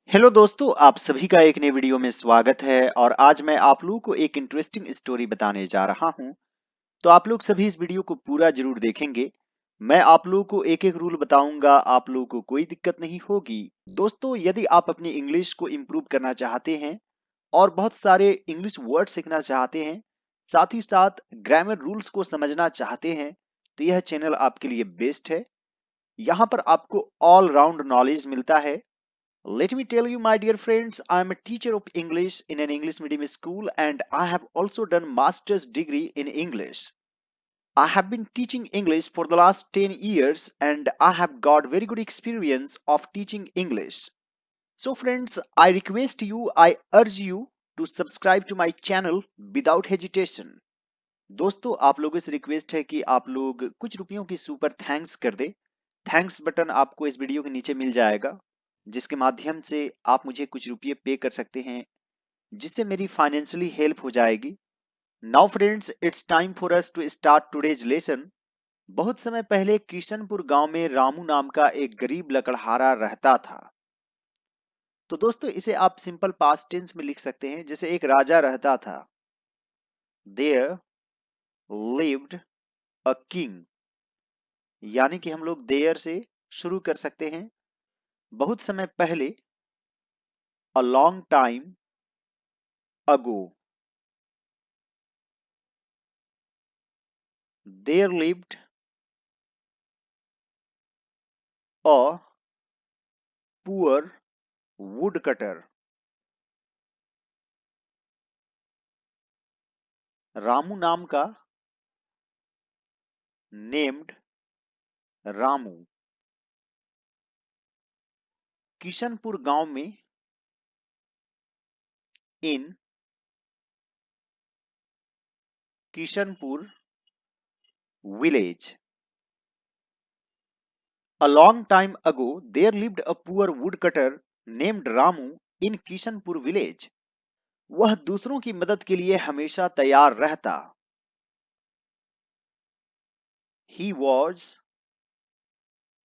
Hello दोस्तों, आप सभी का एक नए वीडियो में स्वागत है और आज मैं आप लोगों को एक इंटरेस्टिंग स्टोरी बताने जा रहा हूं। तो आप लोग सभी इस वीडियो को पूरा जरूर देखेंगे। मैं आप लोगों को एक एक रूल बताऊंगा, आप लोगों को कोई दिक्कत नहीं होगी। दोस्तों, यदि आप अपनी इंग्लिश को इम्प्रूव करना चाहते हैं और बहुत सारे इंग्लिश वर्ड सीखना चाहते हैं, साथ ही साथ ग्रामर रूल्स को समझना चाहते हैं, तो यह चैनल आपके लिए बेस्ट है। यहाँ पर आपको ऑल राउंड नॉलेज मिलता है। Let me tell you, my dear friends, I am a teacher of English in an English medium school and I have also done master's degree in English. I have been teaching English for the last 10 years and I have got very good experience of teaching English. So friends, I request you, I urge you to subscribe to my channel without hesitation. दोस्तों, आप लोगों से request है कि आप लोग कुछ रुपयों की सुपर थैंक्स कर दे। थैंक्स बटन आपको इस वीडियो के नीचे मिल जाएगा, जिसके माध्यम से आप मुझे कुछ रुपये पे कर सकते हैं, जिससे मेरी फाइनेंशियली हेल्प हो जाएगी। Now friends, it's time for us to start today's lesson. बहुत समय पहले किशनपुर गांव में रामू नाम का एक गरीब लकड़हारा रहता था। तो दोस्तों, इसे आप सिंपल पास्ट टेंस में लिख सकते हैं, जैसे एक राजा रहता था। देयर लिव्ड अ किंग, यानी कि हम लोग देयर से शुरू कर सकते हैं। बहुत समय पहले, a long time ago, there lived a poor woodcutter. Ramu नाम का, नेम्ड रामू, किशनपुर गांव में, in Kishanpur village. A long time ago, there lived a poor woodcutter named Ramu in Kishanpur village. वह दूसरों की मदद के लिए हमेशा तैयार रहता। He was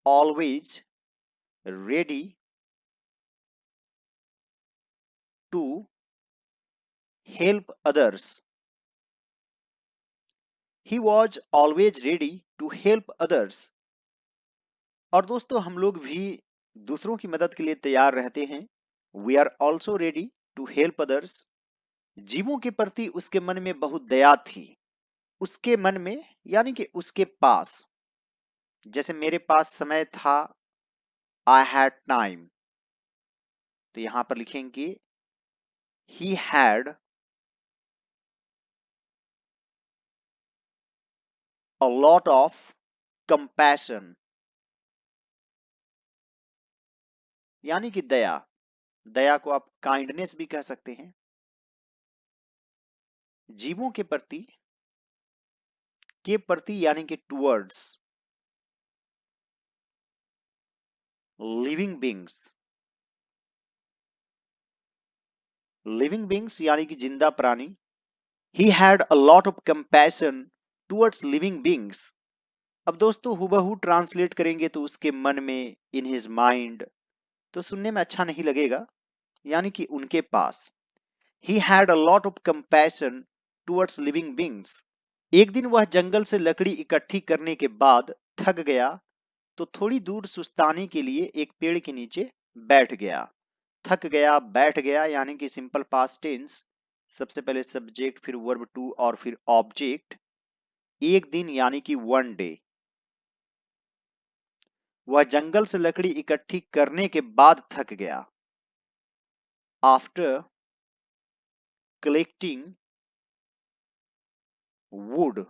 always ready to help others. He was always ready to help others. और दोस्तों, हम लोग भी दूसरों की मदद के लिए तैयार रहते हैं। We are also ready to help others. जीवों के प्रति उसके मन में बहुत दया थी। उसके मन में, यानी कि उसके पास। जैसे मेरे पास समय था, I had time, तो यहां पर लिखेंगे he had a lot of compassion, यानी कि दया। दया को आप काइंडनेस भी कह सकते हैं। जीवों के प्रति यानी कि towards living beings. Living beings यानी कि जिंदा प्राणी। He had a lot of compassion towards living beings. अब दोस्तों, हुबहू ट्रांसलेट करेंगे तो उसके मन में, इन हिज माइंड, तो सुनने में अच्छा नहीं लगेगा, यानी कि उनके पास। He had a lot of compassion towards living beings. एक दिन वह जंगल से लकड़ी इकट्ठी करने के बाद थक गया, तो थोड़ी दूर सुस्ताने के लिए एक पेड़ के नीचे बैठ गया। थक गया, बैठ गया, यानी कि सिंपल पास्ट टेंस। सबसे पहले सब्जेक्ट, फिर वर्ब टू और फिर ऑब्जेक्ट। एक दिन यानी कि वन डे। वह जंगल से लकड़ी इकट्ठी करने के बाद थक गया। After collecting wood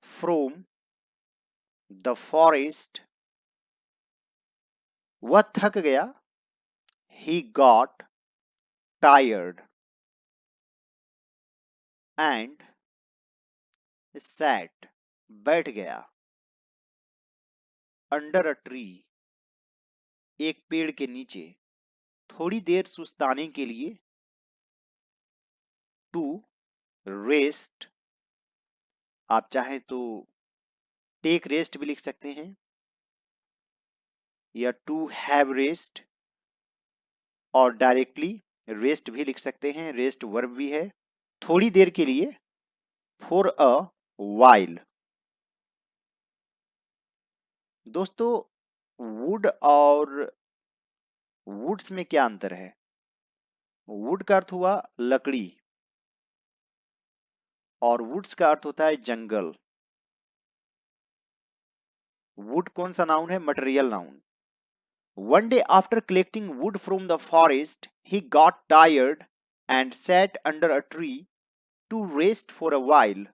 from the forest, वह थक गया। He got tired and set, बैठ गया। अंडर अ ट्री, एक पेड़ के नीचे, थोड़ी देर सुस्ताने के लिए। टू रेस्ट, आप चाहें तो टेक रेस्ट भी लिख सकते हैं। या टू हैव रेस्ट, और डायरेक्टली रेस्ट भी लिख सकते हैं, रेस्ट वर्ब भी है, थोड़ी देर के लिए, फॉर अ वाइल। दोस्तों, वुड और वुड्स में क्या अंतर है? वुड का अर्थ हुआ लकड़ी और वुड्स का अर्थ होता है जंगल। वुड कौन सा नाउन है? Material noun. One day after collecting wood from the forest, he got tired and sat under a tree to rest for a while.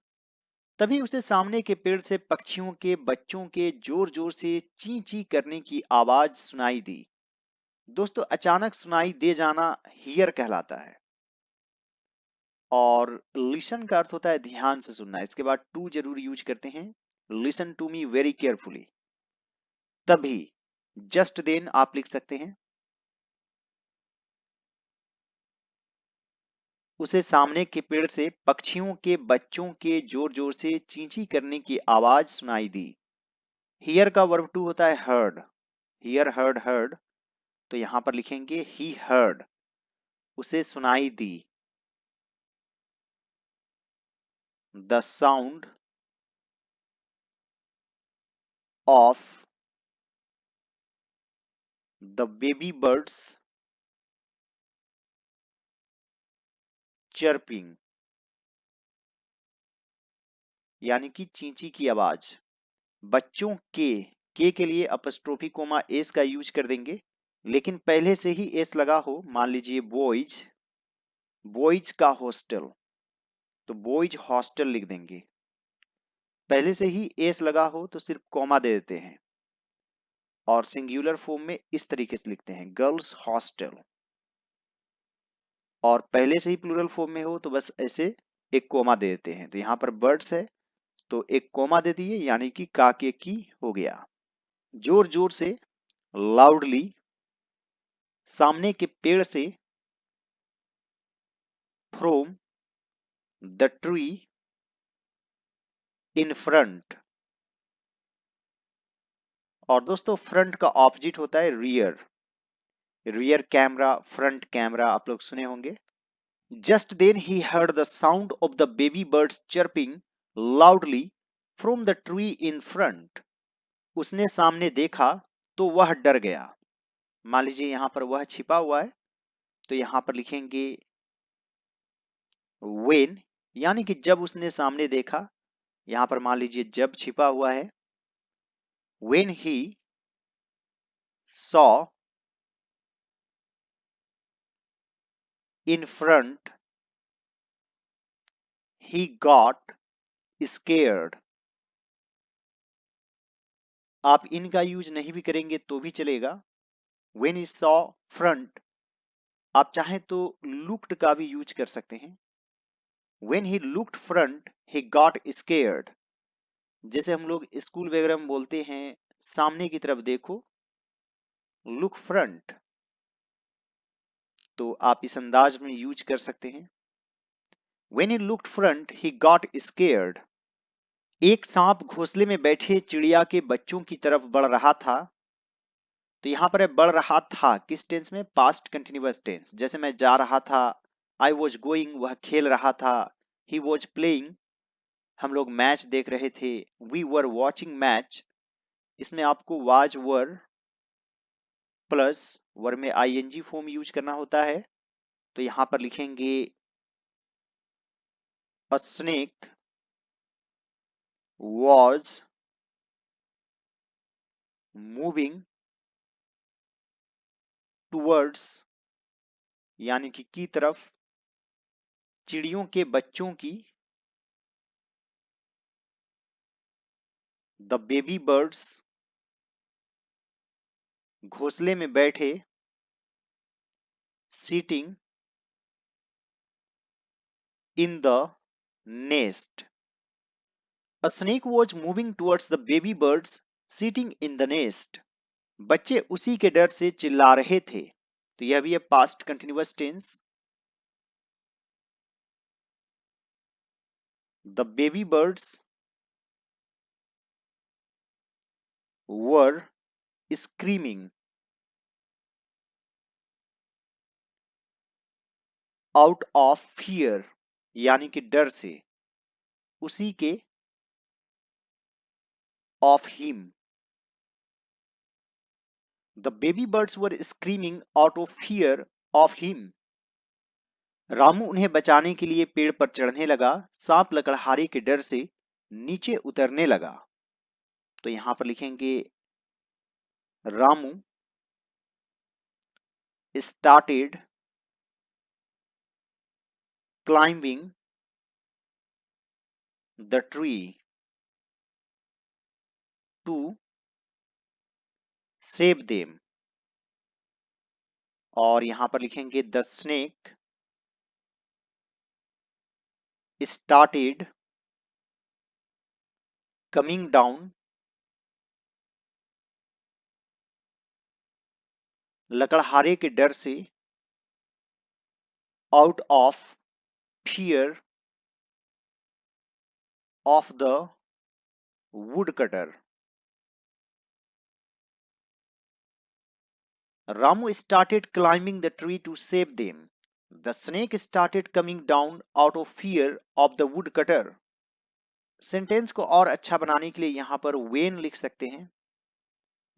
तभी उसे सामने के पेड़ से पक्षियों के बच्चों के जोर जोर से ची ची करने की आवाज सुनाई दी। दोस्तों, अचानक सुनाई दे जाना हियर कहलाता है, और लिसन का अर्थ होता है ध्यान से सुनना। इसके बाद टू जरूर यूज करते हैं, listen to me very carefully. तभी, जस्ट देन आप लिख सकते हैं। उसे सामने के पेड़ से पक्षियों के बच्चों के जोर जोर से चींची करने की आवाज सुनाई दी। हियर का वर्ब टू होता है हर्ड। हियर, हर्ड, हर्ड, तो यहां पर लिखेंगे ही हर्ड, उसे सुनाई दी। The sound of the baby birds chirping, यानी कि चींची की आवाज। बच्चों के लिए अपस्ट्रोफी कोमा एस का यूज कर देंगे, लेकिन पहले से ही एस लगा हो, मान लीजिए बॉयज, बॉयज का हॉस्टल, तो बॉयज हॉस्टल लिख देंगे। पहले से ही एस लगा हो तो सिर्फ कॉमा दे देते हैं, और सिंगुलर फॉर्म में इस तरीके से लिखते हैं, गर्ल्स हॉस्टल। और पहले से ही प्लूरल फॉर्म में हो तो बस ऐसे एक कोमा दे देते हैं। तो यहाँ पर बर्ड्स है तो एक कोमा दे दिए, यानी कि काके की हो गया। जोर जोर से, लाउडली, सामने के पेड़ से, from the tree in front. और दोस्तों, फ्रंट का ऑपोजिट होता है rear. Rear camera, front camera आप लोग सुने होंगे। Just then he heard the sound of the baby birds chirping loudly from the tree in front. उसने सामने देखा तो वह डर गया। मान लीजिए यहां पर वह छिपा हुआ है, तो यहां पर लिखेंगे when, यानी कि जब उसने सामने देखा। यहां पर मान लीजिए जब छिपा हुआ है, when he saw in front, he got scared. आप इनका यूज नहीं भी करेंगे तो भी चलेगा। when he saw front, आप चाहें तो looked का भी यूज कर सकते हैं। When he looked front, he got scared. जैसे हम लोग स्कूल वगैरह में बोलते हैं, सामने की तरफ देखो, look front, तो आप इस अंदाज में यूज कर सकते हैं। When he looked front, he got scared. एक सांप घोंसले में बैठे चिड़िया के बच्चों की तरफ बढ़ रहा था। तो यहां पर है बढ़ रहा था, किस टेंस में? Past continuous tense. जैसे मैं जा रहा था, आई वॉज गोइंग, वह खेल रहा था, ही वॉज प्लेइंग, हम लोग मैच देख रहे थे, वी वर वॉचिंग मैच। इसमें आपको वाज, वर प्लस वर में आईएनजी फॉर्म यूज करना होता है। तो यहां पर लिखेंगे अ स्नेक वॉज मूविंग टूवर्ड्स, यानी कि की तरफ, चिड़ियों के बच्चों की, द बेबी बर्ड्स, घोंसले में बैठे, seating in the nest. A snake was moving towards the baby birds sitting in the nest. बच्चे उसी के डर से चिल्ला रहे थे। तो यह भी है past continuous tense. The baby birds were screaming, out of fear यानी कि डर से, उसी के, of him, the baby birds were screaming out of fear of him. Ramu उन्हें बचाने के लिए पेड़ पर चढ़ने लगा, सांप लकड़हारे के डर से नीचे उतरने लगा। तो यहां पर लिखेंगे Ramu started climbing the tree to save them. और यहां पर लिखेंगे the snake started coming down लकड़हारे के डर से, out of fear of the woodcutter. Ramu started climbing the tree to save them. The snake started coming down out of fear of the woodcutter. Sentence को और अच्छा बनाने के लिए यहां पर वेन लिख सकते हैं।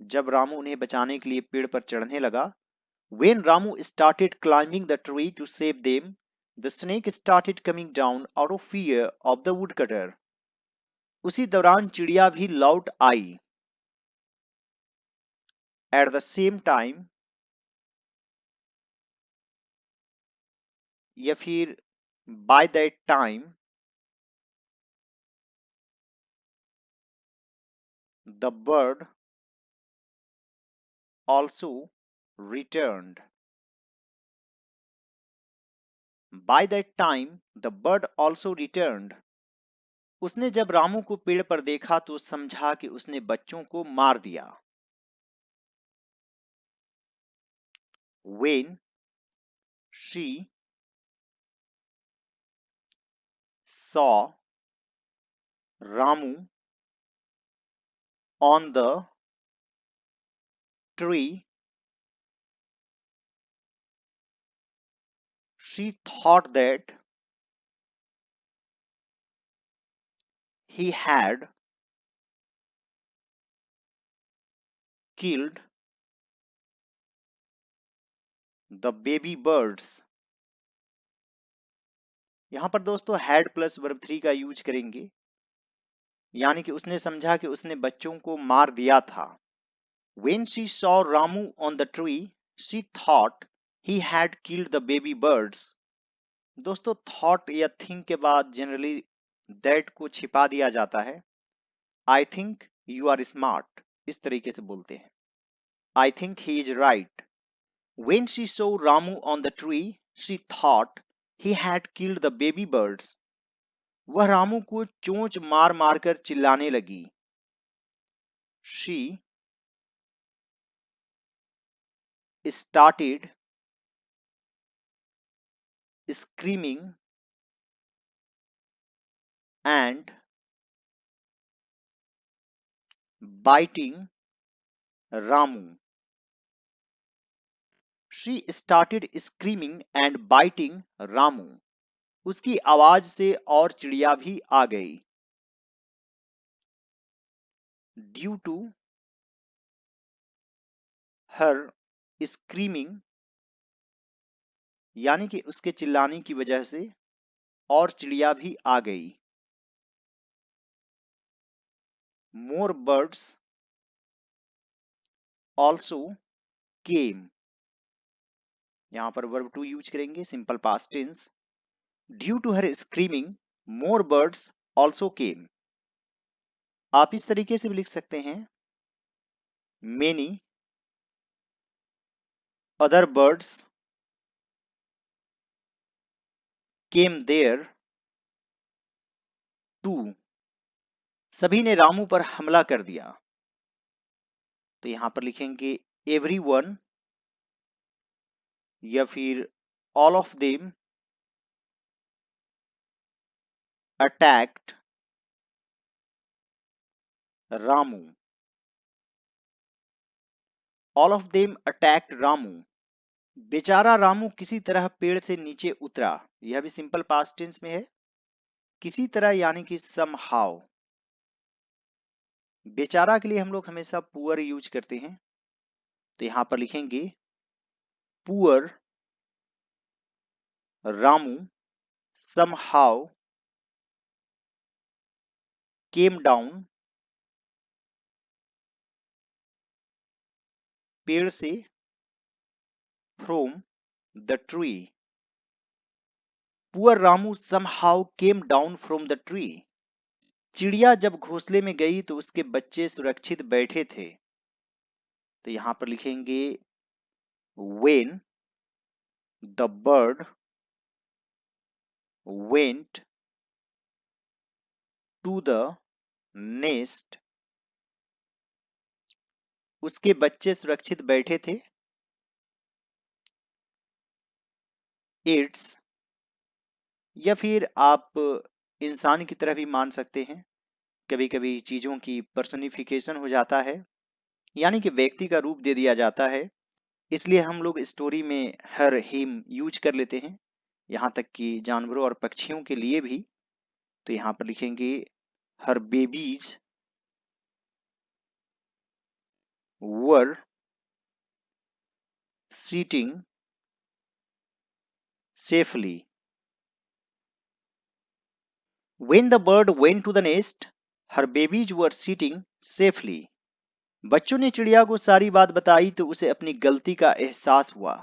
जब रामू उन्हें बचाने के लिए पेड़ पर चढ़ने लगा, when Ramu started climbing the tree to save them, the snake started coming down out of fear of the woodcutter. उसी दौरान चिड़िया भी लौट आई। At the same time, या फिर by that time, the bird also returned. By that time, the bird also returned. उसने जब रामू को पेड़ पर देखा तो समझा कि उसने बच्चों को मार दिया। When she saw Ramu on the tree, she thought that he had killed the baby birds. यहां पर दोस्तों had प्लस वर्ब 3 का यूज करेंगे, यानी कि उसने समझा कि उसने बच्चों को मार दिया था। When she saw Ramu on the tree, she thought he had killed the baby birds. दोस्तों thought या think के बाद जनरली that को छिपा दिया जाता है। I think you are smart, इस तरीके से बोलते हैं। I think he is right. When she saw Ramu on the tree, she thought he had killed the baby birds. वह रामू को चोंच मार मार कर चिल्लाने लगी। She started screaming and biting Ramu. She started screaming and biting Ramu. उसकी आवाज से और चिड़िया भी आ गई। Due to her screaming, यानी कि उसके चिल्लाने की वजह से और चिड़िया भी आ गई। More birds also came. यहां पर वर्ब टू यूज करेंगे, simple past tense. Due to her screaming more birds also came. आप इस तरीके से भी लिख सकते हैं, many other birds came there too. सभी ने रामू पर हमला कर दिया। तो यहां पर लिखेंगे एवरीवन या फिर all of them attacked Ramu. All of them attacked Ramu. बेचारा रामू किसी तरह पेड़ से नीचे उतरा। यह भी सिंपल पास्ट टेंस में है। किसी तरह यानी कि समहाउ। बेचारा के लिए हम लोग हमेशा पुअर यूज करते हैं, तो यहां पर लिखेंगे poor Ramu somehow came down, पेड़ से, from the tree. Poor Ramu somehow came down from the tree. चिड़िया जब घोंसले में गई तो उसके बच्चे सुरक्षित बैठे थे। तो यहां पर लिखेंगे when the bird went to the nest, उसके बच्चे सुरक्षित बैठे थे। इट्स, या फिर आप इंसान की तरह भी मान सकते हैं। कभी कभी चीजों की पर्सनिफिकेशन हो जाता है, यानी कि व्यक्ति का रूप दे दिया जाता है, इसलिए हम लोग स्टोरी में हर हिम यूज कर लेते हैं, यहाँ तक कि जानवरों और पक्षियों के लिए भी। तो यहाँ पर लिखेंगे her babies were sitting safely. When the bird went to the nest, her babies were sitting safely. बच्चों ने चिड़िया को सारी बात बताई तो उसे अपनी गलती का एहसास हुआ।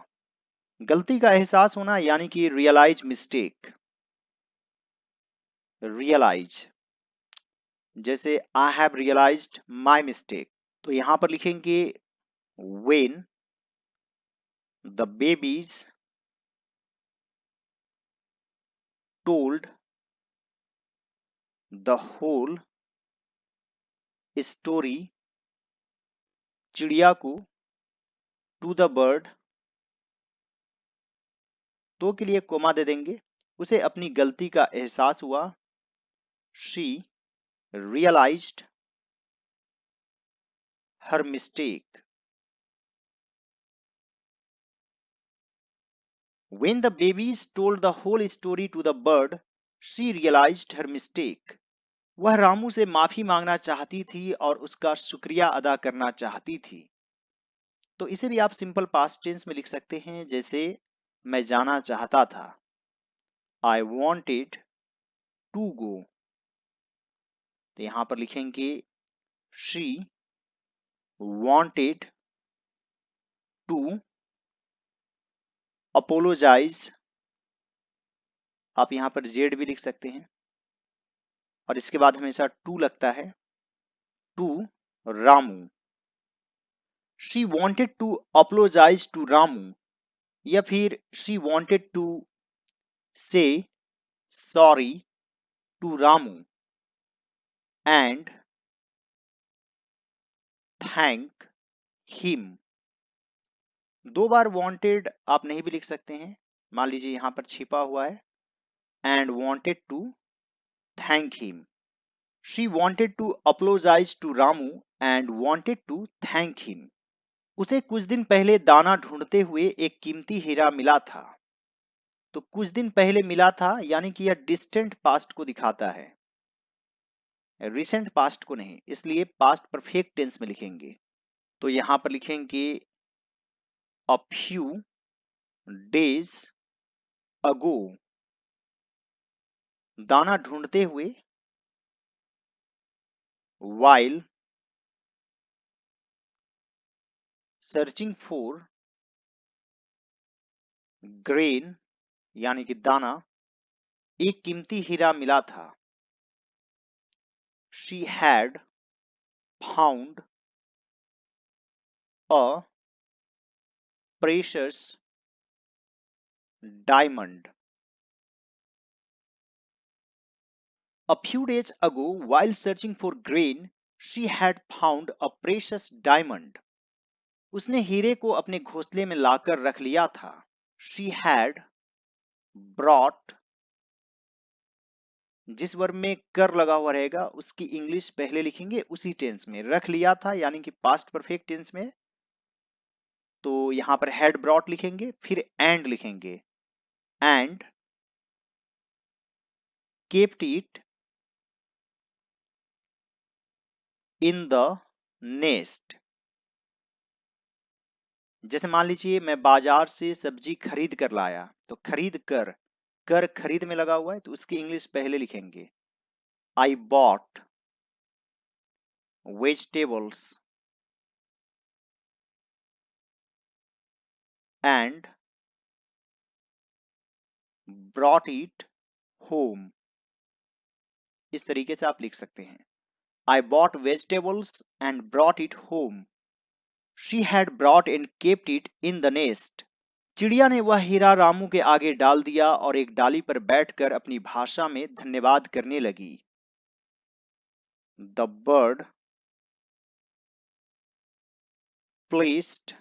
गलती का एहसास होना यानी कि रियलाइज मिस्टेक। रियलाइज, जैसे I have realised my mistake. तो यहां पर लिखेंगे when the babies told the whole story, चिड़िया को, to the bird, तो के लिए कोमा दे देंगे, उसे अपनी गलती का एहसास हुआ। she realized her mistake. When the babies told the whole story to the bird, she realized her mistake. वह रामू से माफी मांगना चाहती थी और उसका शुक्रिया अदा करना चाहती थी। तो इसे भी आप सिंपल पास्ट टेंस में लिख सकते हैं, जैसे मैं जाना चाहता था। I wanted to go। तो यहां पर लिखेंगे she wanted to apologize। आप यहां पर जेड भी लिख सकते हैं, और इसके बाद हमेशा टू लगता है, to Ramu. She wanted to apologise to Ramu, या फिर she wanted to say sorry to Ramu and thank him. दो बार वॉन्टेड आप नहीं भी लिख सकते हैं, मान लीजिए यहां पर छिपा हुआ है and wanted to thank him. She wanted to apologise to Ramu and wanted to thank him. उसे कुछ दिन पहले दाना ढूंढते हुए एक कीमती हीरा मिला था। तो कुछ दिन पहले मिला था यानी कि यह डिस्टेंट पास्ट को दिखाता है, रिसेंट पास्ट को नहीं, इसलिए पास्ट परफेक्ट टेंस में लिखेंगे। तो यहां पर लिखेंगे अ फ्यू डेज अगो। दाना ढूंढते हुए, while सर्चिंग फॉर ग्रेन यानी कि दाना, एक कीमती हीरा मिला था। She had found a precious diamond. A few days ago, while searching for grain, she had found a precious diamond. उसने हीरे को अपने घोंसले में लाकर रख लिया था। She had brought, जिस वर्ब में कर लगा हुआ रहेगा उसकी इंग्लिश पहले लिखेंगे उसी टेंस में। रख लिया था यानी कि पास्ट परफेक्ट टेंस में, तो यहां पर हैड ब्रॉट लिखेंगे, फिर एंड लिखेंगे, and kept it in the nest. जैसे मान लीजिए मैं बाजार से सब्जी खरीद कर लाया, तो खरीद कर, कर खरीद में लगा हुआ है तो उसकी इंग्लिश पहले लिखेंगे। I bought vegetables and brought it home. इस तरीके से आप लिख सकते हैं। I bought vegetables and brought it home. She had brought and kept it in the nest. चिड़िया ने वह हीरा रामू के आगे डाल दिया और एक डाली पर बैठकर अपनी भाषा में धन्यवाद करने लगी। द बर्ड प्लेस्ड,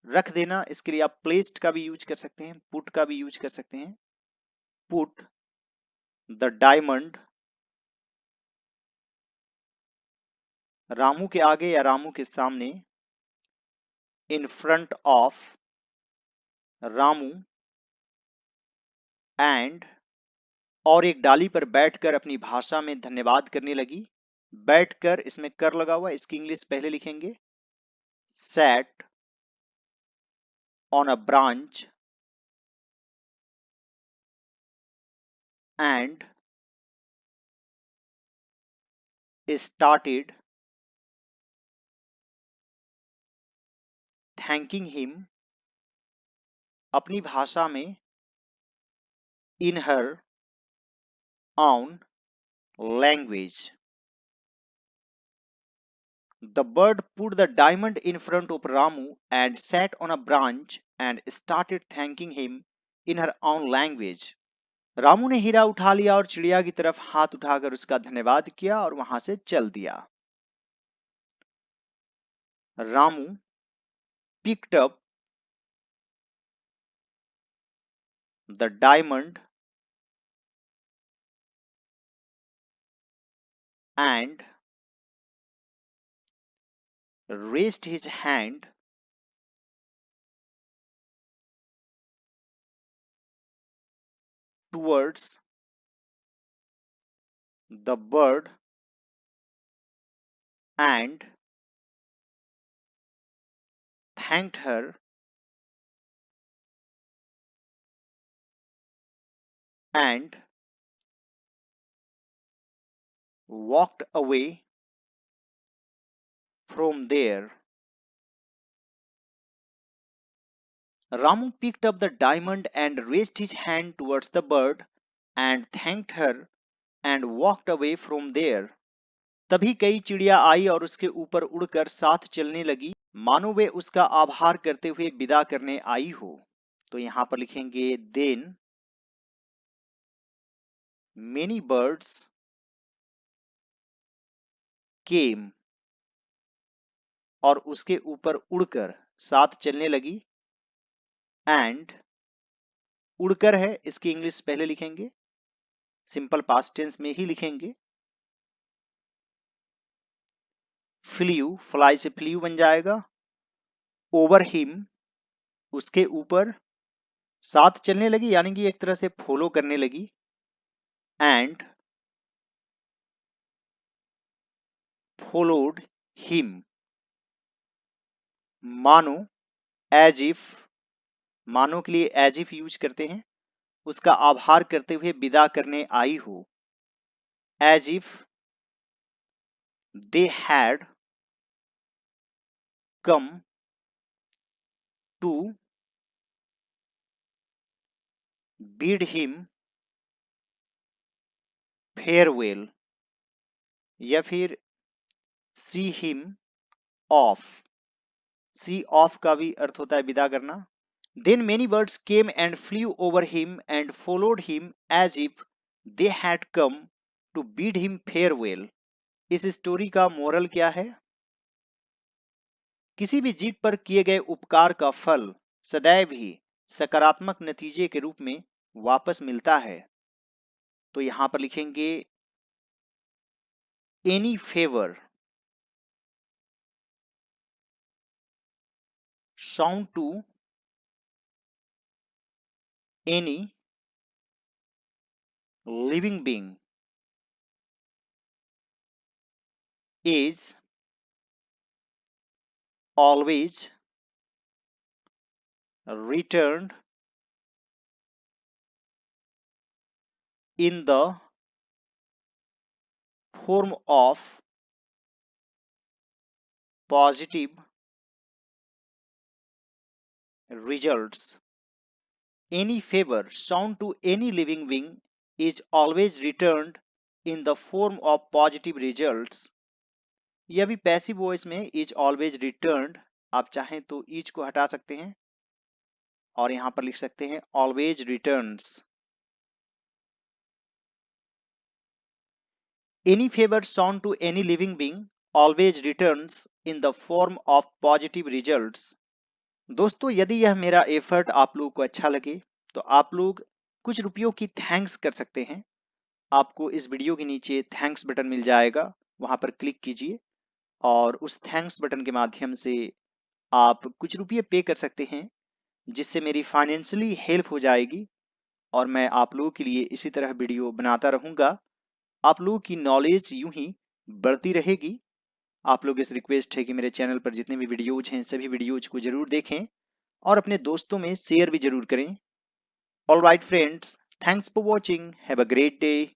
रख देना, इसके लिए आप प्लेस्ड का भी यूज कर सकते हैं, पुट का भी यूज कर सकते हैं। पुट द डायमंड, रामू के आगे या रामू के सामने, in front of Ramu and, और एक डाली पर बैठकर अपनी भाषा में धन्यवाद करने लगी। बैठकर इसमें कर लगा हुआ, इसकी इंग्लिश पहले लिखेंगे। sat on a branch and started thanking him, अपनी भाषा में, in her own language. The bird put the diamond in front of Ramu and sat on a branch and started thanking him in her own language. Ramu ने हीरा उठा लिया और चिड़िया की तरफ हाथ उठाकर उसका धन्यवाद किया और वहां से चल दिया। Ramu picked up the diamond and raised his hand towards the bird and thanked her and walked away from there. Ramu picked up the diamond and raised his hand towards the bird and thanked her and walked away from there. तभी कई चिड़िया आई और उसके ऊपर उड़कर साथ चलने लगी, मानो वे उसका आभार करते हुए विदा करने आई हो। तो यहां पर लिखेंगे then many birds came, और उसके ऊपर उड़कर साथ चलने लगी, and उड़कर है, इसकी इंग्लिश पहले लिखेंगे, सिंपल पास्ट टेंस में ही लिखेंगे। फ्ल्यू, फ्लाई से फ्ल्यू बन जाएगा। ओवर हिम, उसके ऊपर, साथ चलने लगी यानी कि एक तरह से फॉलो करने लगी। एंड फॉलोड हिम, मानो, एज इफ, मानो के लिए एज इफ यूज करते हैं, उसका आभार करते हुए विदा करने आई हो। As if they had come to bid him farewell, या फिर see him off। see off का भी अर्थ होता है विदा करना। Then many birds came and flew over him and followed him as if they had come to bid him farewell. इस story का मोरल क्या है? किसी भी जीव पर किए गए उपकार का फल सदैव ही सकारात्मक नतीजे के रूप में वापस मिलता है। तो यहां पर लिखेंगे any, favor sound to any living being is always returned in the form of positive results. Any favor shown to any living being is always returned in the form of positive results. यह भी passive voice में is always returned, आप चाहें तो is को हटा सकते हैं और यहां पर लिख सकते हैं always returns. Any favour shown to any living being always returns in the form of positive results. दोस्तों यदि यह मेरा एफर्ट आप लोगों को अच्छा लगे तो आप लोग कुछ रुपयों की थैंक्स कर सकते हैं। आपको इस वीडियो के नीचे थैंक्स बटन मिल जाएगा, वहां पर क्लिक कीजिए और उस थैंक्स बटन के माध्यम से आप कुछ रुपये पे कर सकते हैं, जिससे मेरी फाइनेंशियली हेल्प हो जाएगी और मैं आप लोगों के लिए इसी तरह वीडियो बनाता रहूंगा। आप लोगों की नॉलेज यूं ही बढ़ती रहेगी। आप लोग इस रिक्वेस्ट है कि मेरे चैनल पर जितने भी वीडियोज हैं सभी वीडियोज को जरूर देखें और अपने दोस्तों में शेयर भी जरूर करें। All right friends, thanks for watching, have a great day.